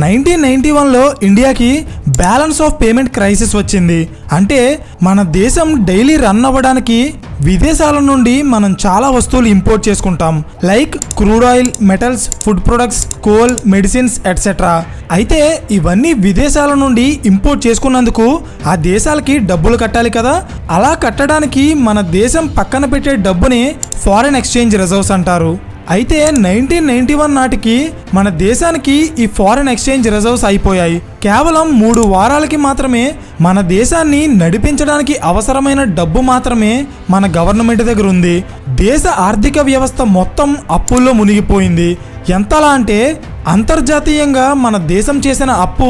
1991లో ఇండియాకి balance of payment crisis వచ్చింది. అంటే మన దేశం డైలీ రన్ అవ్వడానికి విదేశాల నుండి మనం చాలా వస్తువులు ఇంపోర్ట్ చేసుకుంటాం. Like crude oil, metals, food products, coal, medicines etcetera. అయితే ఇవన్నీ విదేశాల నుండి ఇంపోర్ట్ చేసుకున్నందుకు ఆ దేశాలకి డబ్బులు కట్టాలి కదా. అలా కట్టడానికి మన దేశం పక్కన పెట్టే డబ్బుని ఫారెన్ ఎక్స్చేంజ్ రిజర్వ్స్ అంటారు. అయితే 1991 నాటికి మన దేశానికి ఈ ఫారెన్ ఎక్స్చేంజ్ రిజర్వ్స్ అయిపోయాయి. కేవలం 3 వారాలకి మాత్రమే మన దేశాన్ని నడిపించడానికి అవసరమైన డబ్బు మాత్రమే మన గవర్నమెంట్ దగ్గర ఉంది. దేశ ఆర్థిక వ్యవస్థ మొత్తం అప్పుల్లో మునిగిపోయింది. ఎంతలా అంటే అంతర్జాతీయంగా మన దేశం చేసిన అప్పు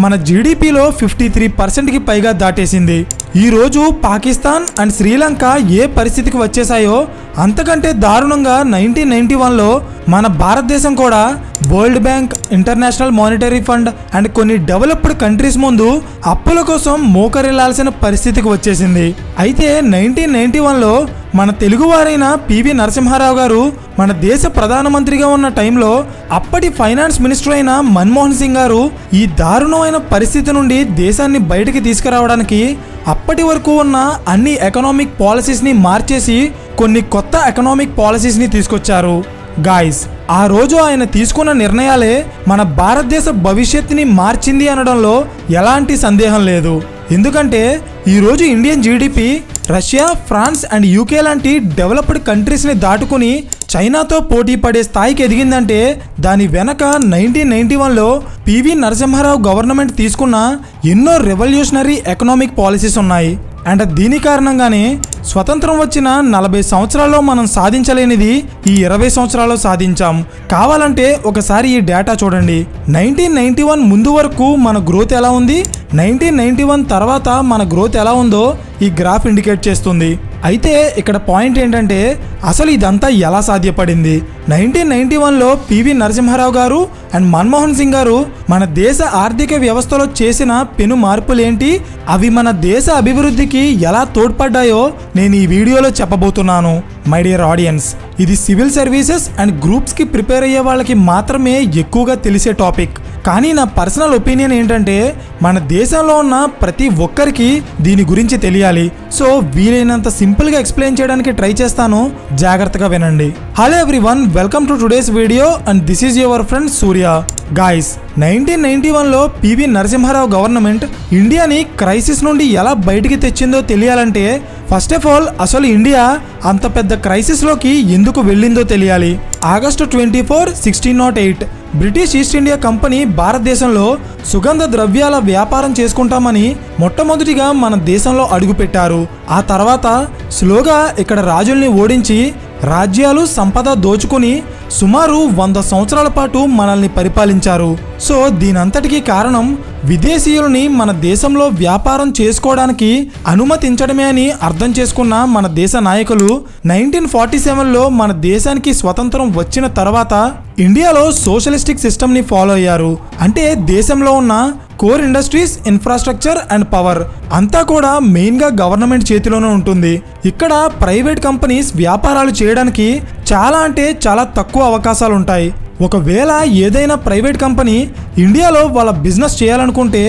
మన జీడిపిలో 53%కి పైగా దాటేసింది. ఈరోజు పాకిస్తాన్ అండ్ శ్రీలంక ఏ పరిస్థితికి వచ్చేసాయో అంతకంటే దారుణంగా 1991లో మన భారతదేశం కూడా world bank, international monetary fund and కొన్ని డెవలప్డ్ కంట్రీస్ ముందు అప్పుల కోసం మోకరిల్లాల్సిన పరిస్థితికి వచ్చేసింది. అయితే 1991లో మన తెలుగువారైన పివి నరసింహారావు గారు మన దేశ ప్రధానమంత్రిగా ఉన్న టైంలో అప్పటి ఫైనాన్స్ మినిస్టర్ అయిన మన్మోహన్ సింగ్ గారు ఈ దారుణమైన పరిస్థితి నుండి దేశాన్ని బయటికి తీసుకురావడానికి అప్పటి వరకు ఉన్న అన్ని ఎకనామిక్ పాలసీస్ని మార్చేసి కొన్ని కొత్త ఎకనామిక్ పాలసీస్ని తీసుకొచ్చారు. గాయ్స్, ఆ రోజు ఆయన తీసుకున్న నిర్ణయాలే మన భారతదేశ భవిష్యత్తుని మార్చింది అనడంలో ఎలాంటి సందేహం లేదు. ఎందుకంటే ఈరోజు Indian GDP Russia, France and UK లాంటి డెవలప్డ్ కంట్రీస్ని దాటుకుని చైనాతో పోటీ పడే స్థాయికి ఎదిగిందంటే దాని వెనక 1991లో పివి నరసింహారావు గవర్నమెంట్ తీసుకున్న ఎన్నో రెవల్యూషనరీ ఎకనామిక్ పాలసీస్ ఉన్నాయి. అండ్ దీని కారణంగానే స్వతంత్రం వచ్చిన 40 సంవత్సరాల్లో మనం సాధించలేనిది ఈ 20 సంవత్సరాల్లో సాధించాం. కావాలంటే ఒకసారి ఈ డేటా చూడండి. 1991 ముందు వరకు మన గ్రోత్ ఎలా ఉంది, 1991 తర్వాత మన గ్రోత్ ఎలా ఉందో ఈ గ్రాఫ్ ఇండికేట్ చేస్తుంది. అయితే ఇక్కడ పాయింట్ ఏంటంటే అసలు ఇదంతా ఎలా సాధ్యపడింది. 1991లో పివి నరసింహారావు గారు అండ్ మన్మోహన్ సింగ్ గారు మన దేశ ఆర్థిక వ్యవస్థలో చేసిన పెను మార్పులు ఏంటి, అవి మన దేశ అభివృద్ధికి ఎలా తోడ్పడ్డాయో నేను ఈ వీడియోలో చెప్పబోతున్నాను. మై డియర్ ఆడియన్స్, ఇది సివిల్ సర్వీసెస్ అండ్ గ్రూప్స్కి ప్రిపేర్ అయ్యే వాళ్ళకి మాత్రమే ఎక్కువగా తెలిసే టాపిక్. కానీ నా పర్సనల్ ఒపీనియన్ ఏంటంటే మన దేశంలో ఉన్న ప్రతి ఒక్కరికి దీని గురించి తెలియాలి. సో వీలైనంత సింపుల్గా ఎక్స్ప్లెయిన్ చేయడానికి ట్రై చేస్తాను, జాగ్రత్తగా వినండి. Hello everyone, welcome to today's video and this is your friend Surya. Guys, 1991లో పివి నరసింహారావు గవర్నమెంట్ ఇండియాని క్రైసిస్ నుండి ఎలా బయటికి తెచ్చిందో తెలియాలంటే ఫస్ట్ ఆఫ్ ఆల్ అసలు ఇండియా అంత పెద్ద క్రైసిస్లోకి ఎందుకు వెళ్ళిందో తెలియాలి. August 24, 1608 British East India company భారతదేశంలో సుగంధ ద్రవ్యాల వ్యాపారం చేసుకుంటామని మొట్టమొదటిగా మన దేశంలో అడుగుపెట్టారు. ఆ తర్వాత స్లోగా ఇక్కడ రాజుల్ని ఓడించి రాజ్యాలు, సంపద దోచుకుని సుమారు 100 సంవత్సరాల పాటు మనల్ని పరిపాలించారు. సో దీనంతటికీ కారణం విదేశీయులని మన దేశంలో వ్యాపారం చేసుకోవడానికి అనుమతించడమే అని అర్థం చేసుకున్న మన దేశ నాయకులు 1947లో మన దేశానికి స్వతంత్రం వచ్చిన తర్వాత ఇండియాలో సోషలిస్టిక్ సిస్టమ్ని ఫాలో అయ్యారు. అంటే దేశంలో ఉన్న core industries, infrastructure and power అంతా కూడా మెయిన్గా గవర్నమెంట్ చేతిలోనే ఉంటుంది. ఇక్కడ ప్రైవేట్ కంపెనీస్ వ్యాపారాలు చేయడానికి చాలా అంటే చాలా తక్కువ అవకాశాలు ఉంటాయి. ఒకవేళ ఏదైనా ప్రైవేట్ కంపెనీ ఇండియాలో వాళ్ళ బిజినెస్ చేయాలనుకుంటే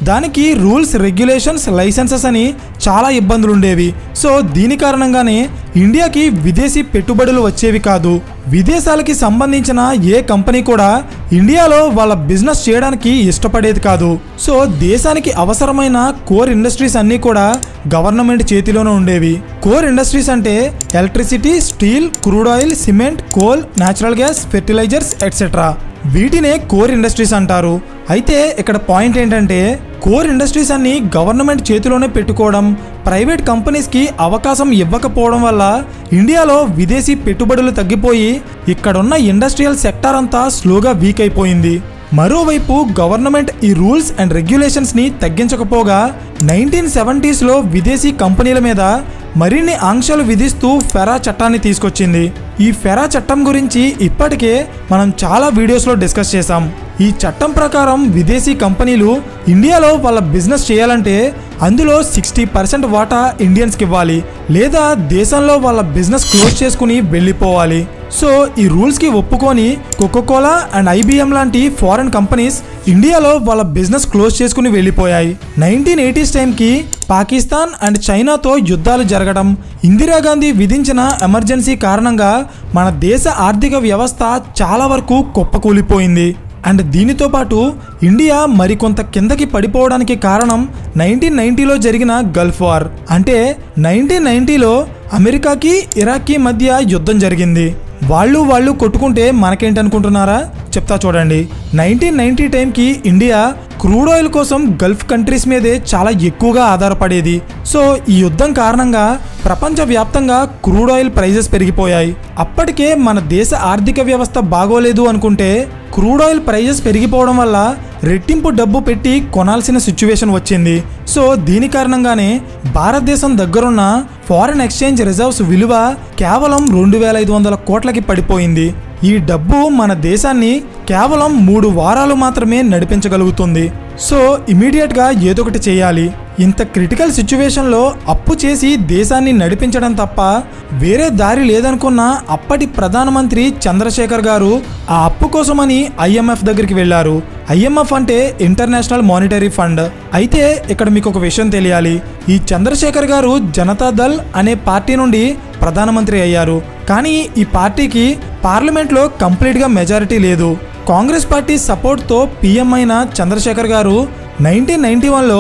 దానికి రూల్స్, రెగ్యులేషన్స్, లైసెన్సెస్ అని చాలా ఇబ్బందులు ఉండేవి. సో దీని కారణంగానే ఇండియాకి విదేశీ పెట్టుబడులు వచ్చేవి కాదు. విదేశాలకి సంబంధించిన ఏ కంపెనీ కూడా ఇండియాలో వాళ్ళ బిజినెస్ చేయడానికి ఇష్టపడేది కాదు. సో దేశానికి అవసరమైన కోర్ ఇండస్ట్రీస్ అన్నీ కూడా గవర్నమెంట్ చేతిలోనే ఉండేవి. కోర్ ఇండస్ట్రీస్ అంటే electricity, steel, crude oil, cement, coal, natural gas, fertilizers etcetera. వీటినే కోర్ ఇండస్ట్రీస్ అంటారు. అయితే ఇక్కడ పాయింట్ ఏంటంటే కోర్ ఇండస్ట్రీస్ అన్ని గవర్నమెంట్ చేతిలోనే పెట్టుకోవడం, ప్రైవేట్ కంపెనీస్కి అవకాశం ఇవ్వకపోవడం వల్ల ఇండియాలో విదేశీ పెట్టుబడులు తగ్గిపోయి ఇక్కడున్న ఇండస్ట్రియల్ సెక్టార్ అంతా స్లోగా వీక్ అయిపోయింది. మరోవైపు గవర్నమెంట్ ఈ రూల్స్ అండ్ రెగ్యులేషన్స్ని తగ్గించకపోగా 1970స్లో విదేశీ కంపెనీల మీద మరిన్ని ఆంక్షలు విధిస్తూ ఫెరా చట్టాన్ని తీసుకొచ్చింది. ఈ ఫెరా చట్టం గురించి ఇప్పటికే మనం చాలా వీడియోస్లో డిస్కస్ చేసాం. ఈ చట్టం ప్రకారం విదేశీ కంపెనీలు ఇండియాలో వాళ్ళ బిజినెస్ చేయాలంటే అందులో 60% వాటా ఇండియన్స్కి ఇవ్వాలి, లేదా దేశంలో వాళ్ళ బిజినెస్ క్లోజ్ చేసుకుని వెళ్ళిపోవాలి. సో ఈ రూల్స్కి ఒప్పుకొని కోకోకోలా అండ్ IBM లాంటి ఫారెన్ కంపెనీస్ ఇండియాలో వాళ్ళ బిజినెస్ క్లోజ్ చేసుకుని వెళ్ళిపోయాయి. 1980s టైంకి పాకిస్తాన్ అండ్ చైనాతో యుద్ధాలు జరగడం, ఇందిరాగాంధీ విధించిన ఎమర్జెన్సీ కారణంగా మన దేశ ఆర్థిక వ్యవస్థ చాలా వరకు కుప్పకూలిపోయింది. అండ్ దీనితో పాటు ఇండియా మరికొంత కిందకి పడిపోవడానికి కారణం 1990లో జరిగిన గల్ఫ్ వార్. అంటే 1990లో అమెరికాకి ఇరాక్కి మధ్య యుద్ధం జరిగింది. వాళ్ళు కొట్టుకుంటే మనకేంటనుకుంటున్నారా? చెప్తా చూడండి. 1990 టైంకి ఇండియా క్రూడ్ ఆయిల్ కోసం గల్ఫ్ కంట్రీస్ మీదే చాలా ఎక్కువగా ఆధారపడేది. సో ఈ యుద్ధం కారణంగా ప్రపంచవ్యాప్తంగా క్రూడ్ ఆయిల్ ప్రైజెస్ పెరిగిపోయాయి. అప్పటికే మన దేశ ఆర్థిక వ్యవస్థ బాగోలేదు అనుకుంటే క్రూడ్ ఆయిల్ ప్రైజెస్ పెరిగిపోవడం వల్ల రెట్టింపు డబ్బు పెట్టి కొనాల్సిన సిచ్యువేషన్ వచ్చింది. సో దీని కారణంగానే భారతదేశం దగ్గరున్న ఫారిన్ ఎక్స్చేంజ్ రిజర్వ్స్ విలువ కేవలం 2500 కోట్లకి పడిపోయింది. ఈ డబ్బు మన దేశాన్ని కేవలం 3 వారాలు మాత్రమే నడిపించగలుగుతుంది. సో ఇమీడియట్గా ఏదో ఒకటి చేయాలి. ఇంత క్రిటికల్ సిచ్యువేషన్లో అప్పు చేసి దేశాన్ని నడిపించడం తప్ప వేరే దారి లేదనుకున్న అప్పటి ప్రధానమంత్రి చంద్రశేఖర్ గారు ఆ అప్పు కోసమని IMF దగ్గరికి వెళ్ళారు. IMF అంటే ఇంటర్నేషనల్ మానిటరీ ఫండ్. అయితే ఇక్కడ మీకు ఒక విషయం తెలియాలి. ఈ చంద్రశేఖర్ గారు జనతాదళ్ అనే పార్టీ నుండి ప్రధానమంత్రి అయ్యారు. కానీ ఈ పార్టీకి పార్లమెంట్లో కంప్లీట్గా మెజారిటీ లేదు. కాంగ్రెస్ పార్టీ సపోర్ట్తో PM అయిన చంద్రశేఖర్ గారు 1991లో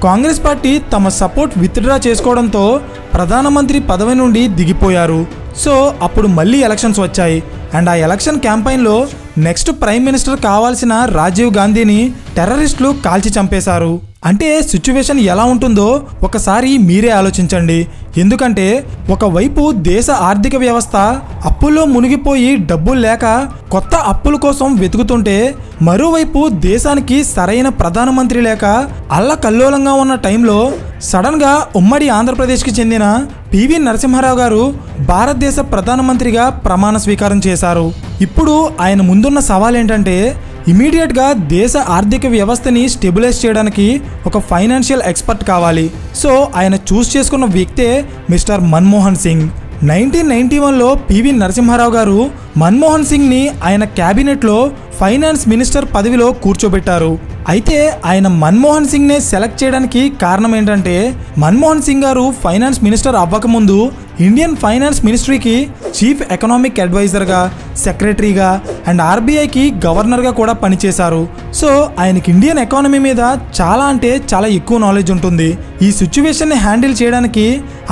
కాంగ్రెస్ పార్టీ తమ సపోర్ట్ విత్డ్రా చేసుకోవడంతో ప్రధానమంత్రి పదవి నుండి దిగిపోయారు. సో అప్పుడు మళ్ళీ ఎలక్షన్స్ వచ్చాయి. అండ్ ఆ ఎలక్షన్ క్యాంపెయిన్లో నెక్స్ట్ ప్రైమ్ మినిస్టర్ కావాల్సిన రాజీవ్ గాంధీని టెర్రరిస్టులు కాల్చి చంపేశారు. అంటే సిచ్యువేషన్ ఎలా ఉంటుందో ఒకసారి మీరే ఆలోచించండి. ఎందుకంటే ఒకవైపు దేశ ఆర్థిక వ్యవస్థ అప్పుల్లో మునిగిపోయి డబ్బులు లేక కొత్త అప్పుల కోసం వెతుకుతుంటే, మరోవైపు దేశానికి సరైన ప్రధానమంత్రి లేక అల్లకల్లోలంగా ఉన్న టైంలో సడన్గా ఉమ్మడి ఆంధ్రప్రదేశ్కి చెందిన PV నరసింహారావు గారు భారతదేశ ప్రధానమంత్రిగా ప్రమాణ స్వీకారం చేశారు. ఇప్పుడు ఆయన ముందున్న సవాల్ ఏంటంటే ఇమీడియట్గా దేశ ఆర్థిక వ్యవస్థని స్టెబిలైజ్ చేయడానికి ఒక ఫైనాన్షియల్ ఎక్స్పర్ట్ కావాలి. సో ఆయన చూస్ చేసుకున్న వ్యక్తే మిస్టర్ మన్మోహన్ సింగ్. 1991లో PV నరసింహారావు గారు మన్మోహన్ సింగ్ని ఆయన క్యాబినెట్లో ఫైనాన్స్ మినిస్టర్ పదవిలో కూర్చోబెట్టారు. అయితే ఆయన మన్మోహన్ సింగ్నే సెలెక్ట్ చేయడానికి కారణం ఏంటంటే మన్మోహన్ సింగ్ గారు ఫైనాన్స్ మినిస్టర్ అవ్వకముందు ఇండియన్ ఫైనాన్స్ మినిస్ట్రీకి చీఫ్ ఎకనామిక్ అడ్వైజర్గా, సెక్రటరీగా అండ్ RBIకి గవర్నర్గా కూడా పనిచేశారు. సో ఆయనకి ఇండియన్ ఎకానమీ మీద చాలా అంటే చాలా ఎక్కువ నాలెడ్జ్ ఉంటుంది. ఈ సిచ్యువేషన్ని హ్యాండిల్ చేయడానికి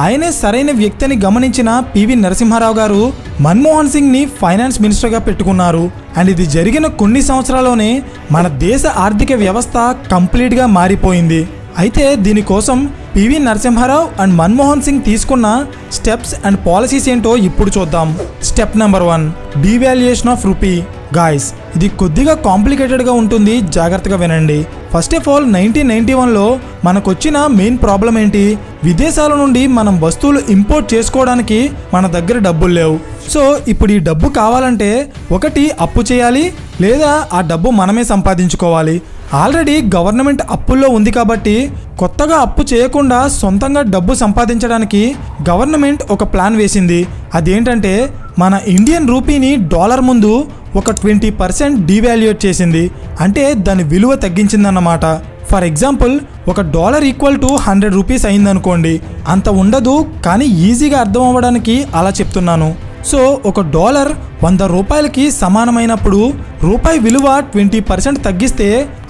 ఆయనే సరైన వ్యక్తిని గమనించిన PV నరసింహారావు గారు మన్మోహన్ సింగ్ని ఫైనాన్స్ మినిస్టర్గా పెట్టుకున్నారు. అండ్ ఇది జరిగిన కొన్ని సంవత్సరాల్లోనే మన దేశ ఆర్థిక వ్యవస్థ కంప్లీట్గా మారిపోయింది. అయితే దీనికోసం PV నరసింహారావు అండ్ మన్మోహన్ సింగ్ తీసుకున్న స్టెప్స్ అండ్ పాలసీస్ ఏంటో ఇప్పుడు చూద్దాం. Step number 1, devaluation of rupee. Guys, ఇది కొద్దిగా కాంప్లికేటెడ్గా ఉంటుంది, జాగ్రత్తగా వినండి. ఫస్ట్ ఆఫ్ ఆల్ 1991లో మనకొచ్చిన మెయిన్ ప్రాబ్లం ఏంటి? విదేశాల నుండి మనం వస్తువులు ఇంపోర్ట్ చేసుకోవడానికి మన దగ్గర డబ్బులు లేవు. సో ఇప్పుడు ఈ డబ్బు కావాలంటే ఒకటి అప్పు చేయాలి, లేదా ఆ డబ్బు మనమే సంపాదించుకోవాలి. ఆల్రెడీ గవర్నమెంట్ అప్పుల్లో ఉంది కాబట్టి కొత్తగా అప్పు చేయకుండా సొంతంగా డబ్బు సంపాదించడానికి గవర్నమెంట్ ఒక ప్లాన్ వేసింది. అదేంటంటే మన ఇండియన్ రూపీని డాలర్ ముందు ఒక 20% డీవాల్యుయేట్ చేసింది. అంటే దాని విలువ తగ్గించిందన్నమాట. ఫర్ ఎగ్జాంపుల్, ఒక డాలర్ ఈక్వల్ టు 100 రూపీస్ అయిందనుకోండి. అంత ఉండదు, కానీ ఈజీగా అర్థం అవ్వడానికి అలా చెప్తున్నాను. సో ఒక డాలర్ 100 రూపాయలకి సమానమైనప్పుడు రూపాయి విలువ 20% తగ్గిస్తే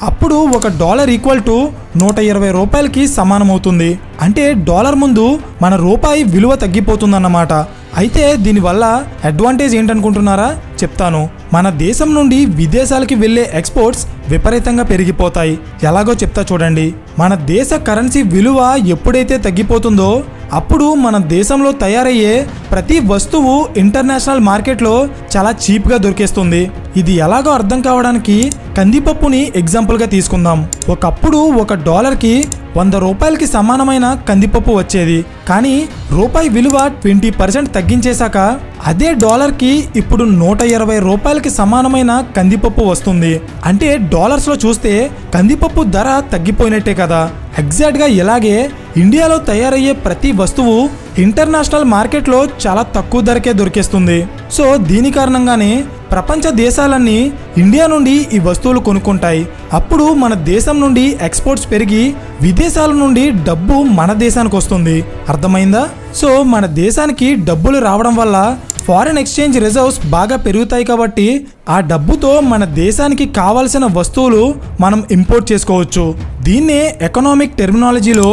అప్పుడు ఒక డాలర్ ఈక్వల్ టు 120 రూపాయలకి సమానమవుతుంది. అంటే డాలర్ ముందు మన రూపాయి విలువ తగ్గిపోతుందన్నమాట. అయితే దీనివల్ల అడ్వాంటేజ్ ఏంటనుకుంటున్నారా? చెప్తాను. మన దేశం నుండి విదేశాలకి వెళ్ళే ఎక్స్పోర్ట్స్ విపరీతంగా పెరిగిపోతాయి. ఎలాగో చెప్తా చూడండి. మన దేశ కరెన్సీ విలువ ఎప్పుడైతే తగ్గిపోతుందో అప్పుడు మన దేశంలో తయారయ్యే ప్రతి వస్తువు ఇంటర్నేషనల్ మార్కెట్లో చాలా చీప్గా దొరికేస్తుంది. ఇది ఎలాగో అర్థం కావడానికి కందిపప్పుని ఎగ్జాంపుల్గా తీసుకుందాం. ఒకప్పుడు ఒక డాలర్కి 100 రూపాయలకి సమానమైన కందిపప్పు వచ్చేది. కానీ రూపాయి విలువ 20% తగ్గించేశాక అదే డాలర్కి ఇప్పుడు 120 రూపాయలకి సమానమైన కందిపప్పు వస్తుంది. అంటే డాలర్స్లో చూస్తే కందిపప్పు ధర తగ్గిపోయినట్టే కదా. ఎగ్జాక్ట్గా ఇలాగే ఇండియాలో తయారయ్యే ప్రతి వస్తువు ఇంటర్నేషనల్ మార్కెట్లో చాలా తక్కువ ధరకే దొరికేస్తుంది. సో దీని కారణంగానే ప్రపంచ దేశాలన్నీ ఇండియా నుండి ఈ వస్తువులు కొనుక్కుంటాయి. అప్పుడు మన దేశం నుండి ఎక్స్పోర్ట్స్ పెరిగి విదేశాల నుండి డబ్బు మన దేశానికి వస్తుంది. అర్థమైందా? సో మన దేశానికి డబ్బులు రావడం వల్ల ఫారిన్ ఎక్స్చేంజ్ రిజర్వ్స్ బాగా పెరుగుతాయి కాబట్టి ఆ డబ్బుతో మన దేశానికి కావాల్సిన వస్తువులు మనం ఇంపోర్ట్ చేసుకోవచ్చు. దీన్నే ఎకనామిక్ టెర్మినాలజీలో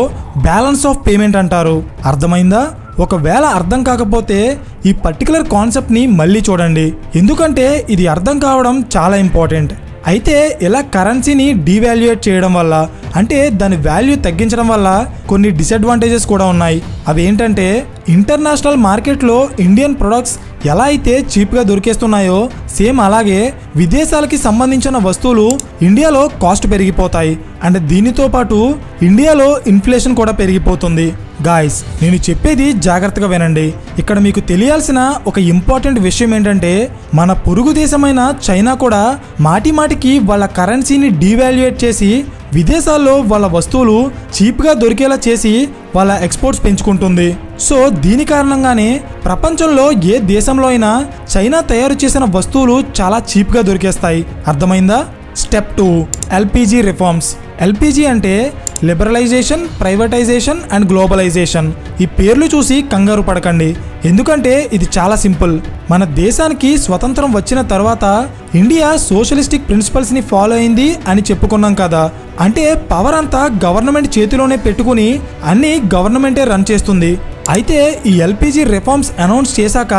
బ్యాలెన్స్ ఆఫ్ పేమెంట్ అంటారు. అర్థమైందా? ఒకవేళ అర్థం కాకపోతే ఈ పర్టికులర్ కాన్సెప్ట్ని మళ్ళీ చూడండి, ఎందుకంటే ఇది అర్థం కావడం చాలా ఇంపార్టెంట్. అయితే ఇలా కరెన్సీని డీవాల్యుయేట్ చేయడం వల్ల, అంటే దాని వాల్యూ తగ్గించడం వల్ల కొన్ని డిసడ్వాంటేజెస్ కూడా ఉన్నాయి. అవి ఏంటంటే ఇంటర్నేషనల్ మార్కెట్లో ఇండియన్ ప్రొడక్ట్స్ ఎలా అయితే చీప్గా దొరికేస్తున్నాయో సేమ్ అలాగే విదేశాలకి సంబంధించిన వస్తువులు ఇండియాలో కాస్ట్ పెరిగిపోతాయి. అండ్ దీనితో పాటు ఇండియాలో ఇన్ఫ్లేషన్ కూడా పెరిగిపోతుంది. గాయస్, నేను చెప్పేది జాగ్రత్తగా వినండి. ఇక్కడ మీకు తెలియాల్సిన ఒక ఇంపార్టెంట్ విషయం ఏంటంటే మన పొరుగు దేశమైన చైనా కూడా మాటిమాటికి వాళ్ళ కరెన్సీని డీవాల్యుయేట్ చేసి విదేశాల్లో వాళ్ళ వస్తువులు చీప్గా దొరికేలా చేసి వాళ్ళ ఎక్స్పోర్ట్స్ పెంచుకుంటుంది. సో దీని కారణంగానే ప్రపంచంలో ఏ దేశంలో అయినా చైనా తయారు చేసిన వస్తువులు చాలా చీప్గా దొరికేస్తాయి. అర్థమైందా? Step 2, LPG reforms. ఎల్పిజి అంటే లిబరలైజేషన్, ప్రైవేటైజేషన్ అండ్ గ్లోబలైజేషన్. ఈ పేర్లు చూసి కంగారు పడకండి, ఎందుకంటే ఇది చాలా సింపుల్. మన దేశానికి స్వతంత్రం వచ్చిన తర్వాత ఇండియా సోషలిస్టిక్ ప్రిన్సిపల్స్ని ఫాలో అయింది అని చెప్పుకున్నాం కదా. అంటే పవర్ అంతా గవర్నమెంట్ చేతిలోనే పెట్టుకుని అన్ని గవర్నమెంటే రన్ చేస్తుంది. అయితే ఈ ఎల్పిజి రిఫార్మ్స్ అనౌన్స్ చేశాక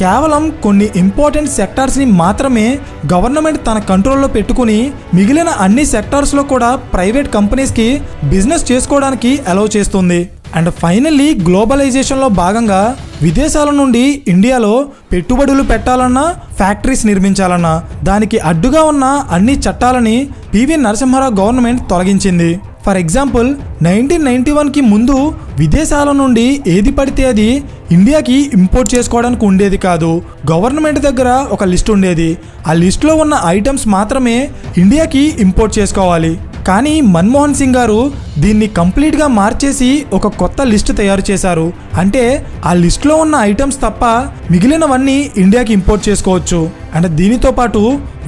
కేవలం కొన్ని ఇంపార్టెంట్ సెక్టార్స్ని మాత్రమే గవర్నమెంట్ తన కంట్రోల్లో పెట్టుకుని మిగిలిన అన్ని సెక్టార్స్లో కూడా ప్రైవేట్ కంపెనీస్కి బిజినెస్ చేసుకోవడానికి అలౌ చేస్తుంది. అండ్ ఫైనల్లీ గ్లోబలైజేషన్లో భాగంగా విదేశాల నుండి ఇండియాలో పెట్టుబడులు పెట్టాలన్నా, ఫ్యాక్టరీస్ నిర్మించాలన్నా దానికి అడ్డుగా ఉన్న అన్ని చట్టాలని పివి నరసింహారావు గవర్నమెంట్ తొలగించింది. ఫర్ ఎగ్జాంపుల్ 1991కి ముందు విదేశాల నుండి ఏది పడితే అది ఇండియాకి ఇంపోర్ట్ చేసుకోవడానికి ఉండేది కాదు. గవర్నమెంట్ దగ్గర ఒక లిస్ట్ ఉండేది. ఆ లిస్ట్లో ఉన్న ఐటమ్స్ మాత్రమే ఇండియాకి ఇంపోర్ట్ చేసుకోవాలి. కానీ మన్మోహన్ సింగ్ గారు దీన్ని కంప్లీట్గా మార్చేసి ఒక కొత్త లిస్ట్ తయారు చేశారు. అంటే ఆ లిస్ట్లో ఉన్న ఐటమ్స్ తప్ప మిగిలినవన్నీ ఇండియాకి ఇంపోర్ట్ చేసుకోవచ్చు. అండ్ దీనితో పాటు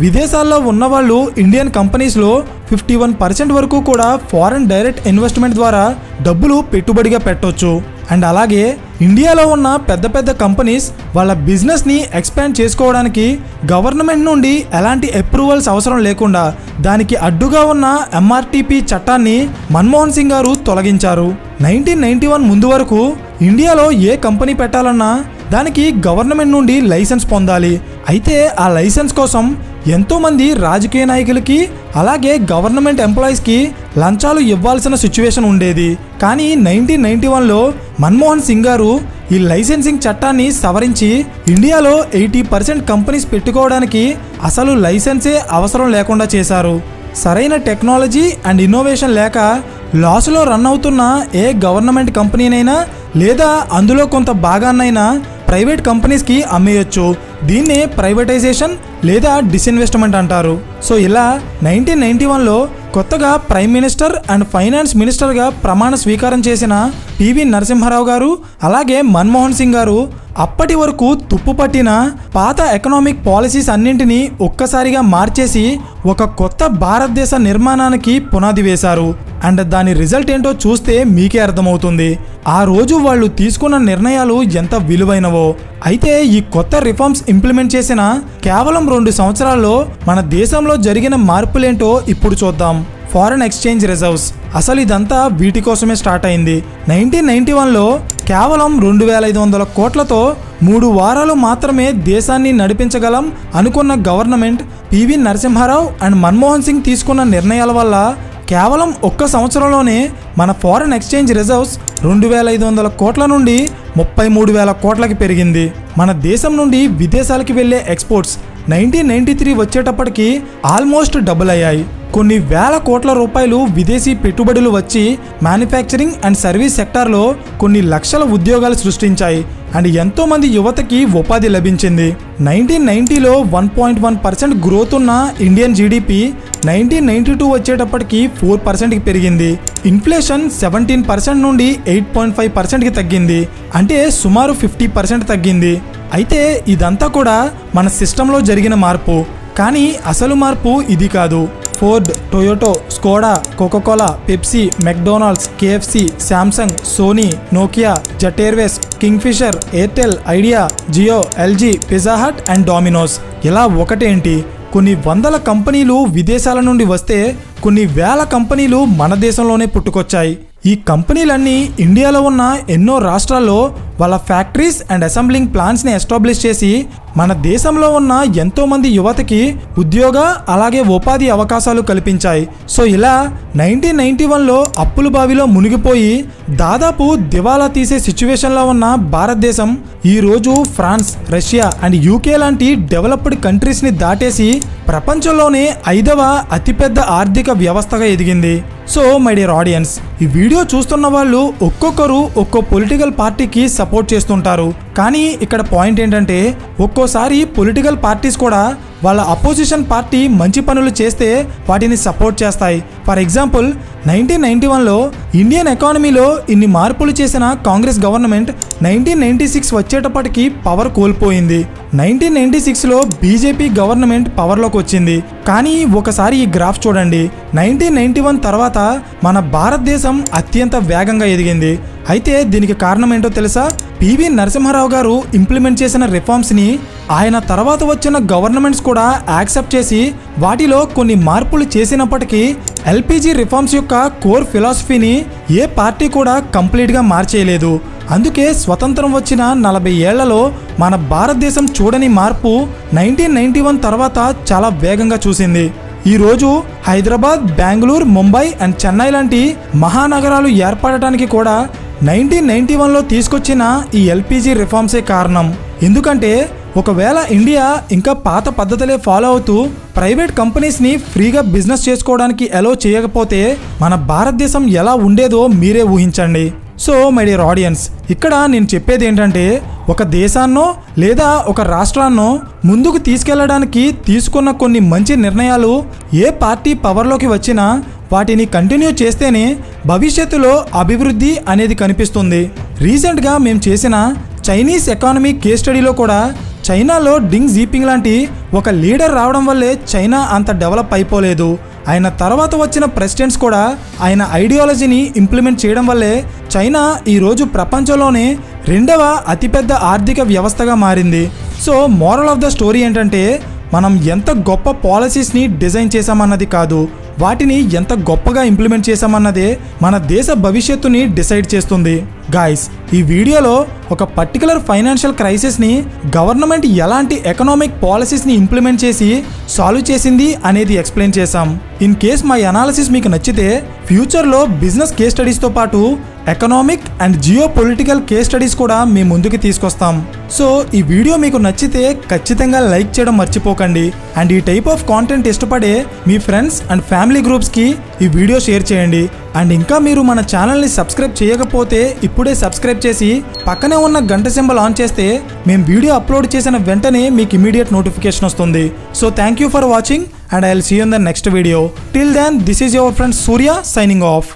విదేశాల్లో ఉన్నవాళ్ళు ఇండియన్ కంపెనీస్లో 51% వరకు కూడా ఫారెన్ డైరెక్ట్ ఇన్వెస్ట్మెంట్ ద్వారా డబ్బులు పెట్టుబడిగా పెట్టవచ్చు. అండ్ అలాగే ఇండియాలో ఉన్న పెద్ద పెద్ద కంపెనీస్ వాళ్ళ బిజినెస్ని ఎక్స్పాండ్ చేసుకోవడానికి గవర్నమెంట్ నుండి ఎలాంటి అప్రూవల్స్ అవసరం లేకుండా దానికి అడ్డుగా ఉన్న ఎంఆర్టీపీ చట్టాన్ని మన్మోహన్ సింగ్ గారు తొలగించారు. 1991 ముందు వరకు ఇండియాలో ఏ కంపెనీ పెట్టాలన్నా దానికి గవర్నమెంట్ నుండి లైసెన్స్ పొందాలి. అయితే ఆ లైసెన్స్ కోసం ఎంతోమంది రాజకీయ నాయకులకి అలాగే గవర్నమెంట్ ఎంప్లాయీస్కి లంచాలు ఇవ్వాల్సిన సిచ్యువేషన్ ఉండేది. కానీ 1991లో మన్మోహన్ సింగ్ గారు ఈ లైసెన్సింగ్ చట్టాన్ని సవరించి ఇండియాలో 80% కంపెనీస్ పెట్టుకోవడానికి అసలు లైసెన్సే అవసరం లేకుండా చేశారు. సరైన టెక్నాలజీ అండ్ ఇన్నోవేషన్ లేక లాస్లో రన్ అవుతున్న ఏ గవర్నమెంట్ కంపెనీనైనా లేదా అందులో కొంత భాగాన్నైనా ప్రైవేట్ కంపెనీస్కి అమ్మేయచ్చు. దీన్నే ప్రైవేటైజేషన్ లేదా డిస్ఇన్వెస్ట్మెంట్ అంటారు. సో ఇలా 1991లో కొత్తగా ప్రైమ్ మినిస్టర్ అండ్ ఫైనాన్స్ మినిస్టర్గా ప్రమాణ స్వీకారం చేసిన పివి నరసింహారావు గారు అలాగే మన్మోహన్ సింగ్ గారు అప్పటి వరకు తుప్పుపట్టిన పాత ఎకనామిక్ పాలసీస్ అన్నింటినీ ఒక్కసారిగా మార్చేసి ఒక కొత్త భారతదేశ నిర్మాణానికి పునాది వేశారు. అండ్ దాని రిజల్ట్ ఏంటో చూస్తే మీకే అర్థమవుతుంది ఆ రోజు వాళ్ళు తీసుకున్న నిర్ణయాలు ఎంత విలువైనవో. అయితే ఈ కొత్త రిఫార్మ్స్ ఇంప్లిమెంట్ చేసిన కేవలం 2 సంవత్సరాల్లో మన దేశంలో జరిగిన మార్పులేంటో ఇప్పుడు చూద్దాం. ఫారెన్ ఎక్స్చేంజ్ రిజర్వ్స్, అసలు ఇదంతా వీటి కోసమే స్టార్ట్ అయింది. 1991లో కేవలం 2500 కోట్లతో 3 వారాలు మాత్రమే దేశాన్ని నడిపించగలం అనుకున్న government PV Narasimha Rao and Manmohan Singh తీసుకున్న నిర్ణయాల వల్ల కేవలం 1 సంవత్సరంలోనే మన ఫారెన్ ఎక్స్చేంజ్ రిజర్వ్స్ 2500 కోట్ల నుండి 33,000 కోట్లకి పెరిగింది. మన దేశం నుండి విదేశాలకి వెళ్లే ఎక్స్పోర్ట్స్ 1993 వచ్చేటప్పటికి ఆల్మోస్ట్ డబుల్ అయ్యాయి. కొన్ని వేల కోట్ల రూపాయలు విదేశీ పెట్టుబడులు వచ్చి మ్యానుఫ్యాక్చరింగ్ అండ్ సర్వీస్ సెక్టార్లో కొన్ని లక్షల ఉద్యోగాలు సృష్టించాయి. అండ్ ఎంతో మంది యువతకి ఉపాధి లభించింది. 1990లో 1.1% గ్రోత్ ఉన్న ఇండియన్ జీడిపి 1992 వచ్చేటప్పటికి 4%కి పెరిగింది. ఇన్ఫ్లేషన్ 17% నుండి 8.5%కి తగ్గింది. అంటే సుమారు 50% తగ్గింది. అయితే ఇదంతా కూడా మన సిస్టంలో జరిగిన మార్పు. కానీ అసలు మార్పు ఇది కాదు. Ford, Toyota, Skoda, Coca Cola, Pepsi, McDonald's, KFC, Samsung, Sony, Nokia, Jet Airways, Kingfisher, Airtel, Idea, Jio, LG, Pizza Hut and Domino's, ఇలా ఒకటేంటి కొన్ని వందల కంపెనీలు విదేశాల నుండి వస్తే కొన్ని వేల కంపెనీలు మన దేశంలోనే పుట్టుకొచ్చాయి. ఈ కంపెనీలన్నీ ఇండియాలో ఉన్న ఎన్నో రాష్ట్రాల్లో వాళ్ళ ఫ్యాక్టరీస్ అండ్ అసెంబ్లింగ్ ప్లాంట్స్ని ఎస్టాబ్లిష్ చేసి మన దేశంలో ఉన్న ఎంతోమంది యువతకి ఉద్యోగ అలాగే ఉపాధి అవకాశాలు కల్పించాయి. సో ఇలా 1991లో అప్పుల బావిలో మునిగిపోయి దాదాపు దివాలా తీసే సిచ్యువేషన్లో ఉన్న భారతదేశం ఈరోజు ఫ్రాన్స్, రష్యా అండ్ యూకే లాంటి డెవలప్డ్ కంట్రీస్ని దాటేసి ప్రపంచంలోనే 5వ అతిపెద్ద ఆర్థిక వ్యవస్థగా ఎదిగింది. సో మై డియర్ ఆడియన్స్, ఈ వీడియో చూస్తున్న వాళ్ళు ఒక్కొక్కరు ఒక్కో పొలిటికల్ పార్టీకి సపోర్ట్ చేస్తుంటారు. కానీ ఇక్కడ పాయింట్ ఏంటంటే ఒక్కోసారి పొలిటికల్ పార్టీస్ కూడా వాళ్ళ అపోజిషన్ పార్టీ మంచి పనులు చేస్తే వాటిని సపోర్ట్ చేస్తాయి. ఫర్ ఎగ్జాంపుల్ 1991లో ఇండియన్ ఎకానమీలో ఇన్ని మార్పులు చేసిన కాంగ్రెస్ గవర్నమెంట్ 1996 వచ్చేటప్పటికి పవర్ కోల్పోయింది. 1996లో బీజేపీ గవర్నమెంట్ పవర్లోకి వచ్చింది. కానీ ఒకసారి ఈ గ్రాఫ్ చూడండి. 1991 తర్వాత మన భారతదేశం అత్యంత వేగంగా ఎదిగింది. అయితే దీనికి కారణం ఏంటో తెలుసా? పివి నరసింహారావు గారు ఇంప్లిమెంట్ చేసిన రిఫార్మ్స్ని ఆయన తర్వాత వచ్చిన గవర్నమెంట్స్ కూడా యాక్సెప్ట్ చేసి వాటిలో కొన్ని మార్పులు చేసినప్పటికీ ఎల్పిజి రిఫార్మ్స్ యొక్క కోర్ ఫిలాసఫీని ఏ పార్టీ కూడా కంప్లీట్గా మార్చేయలేదు. అందుకే స్వతంత్రం వచ్చిన 40 ఏళ్లలో మన భారతదేశం చూడని మార్పు 1991 తర్వాత చాలా వేగంగా చూసింది. ఈరోజు హైదరాబాద్, బెంగళూరు, ముంబై అండ్ చెన్నై లాంటి మహానగరాలు ఏర్పడటానికి కూడా 1991లో తీసుకొచ్చిన ఈ ఎల్పిజి రిఫార్మ్సే కారణం. ఎందుకంటే ఒకవేళ ఇండియా ఇంకా పాత పద్ధతులే ఫాలో అవుతూ ప్రైవేట్ కంపెనీస్ని ఫ్రీగా బిజినెస్ చేసుకోవడానికి అలో చేయకపోతే మన భారతదేశం ఎలా ఉండేదో మీరే ఊహించండి. సో మై డియర్ ఆడియన్స్, ఇక్కడ నేను చెప్పేది ఏంటంటే ఒక దేశాన్నో లేదా ఒక రాష్ట్రాన్నో ముందుకు తీసుకెళ్లడానికి తీసుకున్న కొన్ని మంచి నిర్ణయాలు ఏ పార్టీ పవర్లోకి వచ్చినా వాటిని కంటిన్యూ చేస్తేనే భవిష్యత్తులో అభివృద్ధి అనేది కనిపిస్తుంది. రీసెంట్గా మేము చేసిన చైనీస్ ఎకానమీ కేస్ స్టడీలో కూడా చైనాలో డింగ్ జీపింగ్ లాంటి ఒక లీడర్ రావడం వల్లే చైనా అంత డెవలప్ అయిపోలేదు. ఆయన తర్వాత వచ్చిన ప్రెసిడెంట్స్ కూడా ఆయన ఐడియాలజీని ఇంప్లిమెంట్ చేయడం వల్లే చైనా ఈరోజు ప్రపంచంలోనే 2వ అతిపెద్ద ఆర్థిక వ్యవస్థగా మారింది. So moral of the story ఏంటంటే మనం ఎంత గొప్ప పాలసీస్ని డిజైన్ చేశామన్నది కాదు, వాటిని ఎంత గొప్పగా ఇంప్లిమెంట్ చేశామన్నదే మన దేశ భవిష్యత్తుని డిసైడ్ చేస్తుంది. గాయ్స్, ఈ వీడియోలో ఒక పర్టికులర్ ఫైనాన్షియల్ క్రైసిస్ని గవర్నమెంట్ ఎలాంటి ఎకనామిక్ పాలసీస్ని ఇంప్లిమెంట్ చేసి సాల్వ్ చేసింది అనేది ఎక్స్ప్లెయిన్ చేశాం. ఇన్ కేస్ మై అనాలిసిస్ మీకు నచ్చితే ఫ్యూచర్లో బిజినెస్ కేస్ స్టడీస్తో పాటు economic and geo political case studies కూడా మీ ముందుకు తీసుకొస్తాం. సో ఈ వీడియో మీకు నచ్చితే ఖచ్చితంగా లైక్ చేయడం మర్చిపోకండి. అండ్ ఈ టైప్ ఆఫ్ కాంటెంట్ ఇష్టపడే మీ ఫ్రెండ్స్ అండ్ ఫ్యామిలీ గ్రూప్స్కి ఈ వీడియో షేర్ చేయండి. అండ్ ఇంకా మీరు మన ఛానల్ని సబ్స్క్రైబ్ చేయకపోతే ఇప్పుడే సబ్స్క్రైబ్ చేసి పక్కనే ఉన్న గంట సింబల్ ఆన్ చేస్తే మేము వీడియో అప్లోడ్ చేసిన వెంటనే మీకు ఇమీడియట్ నోటిఫికేషన్ వస్తుంది. So thank you for watching and I'll see you in the next video. Till then, this is your friend Surya signing off.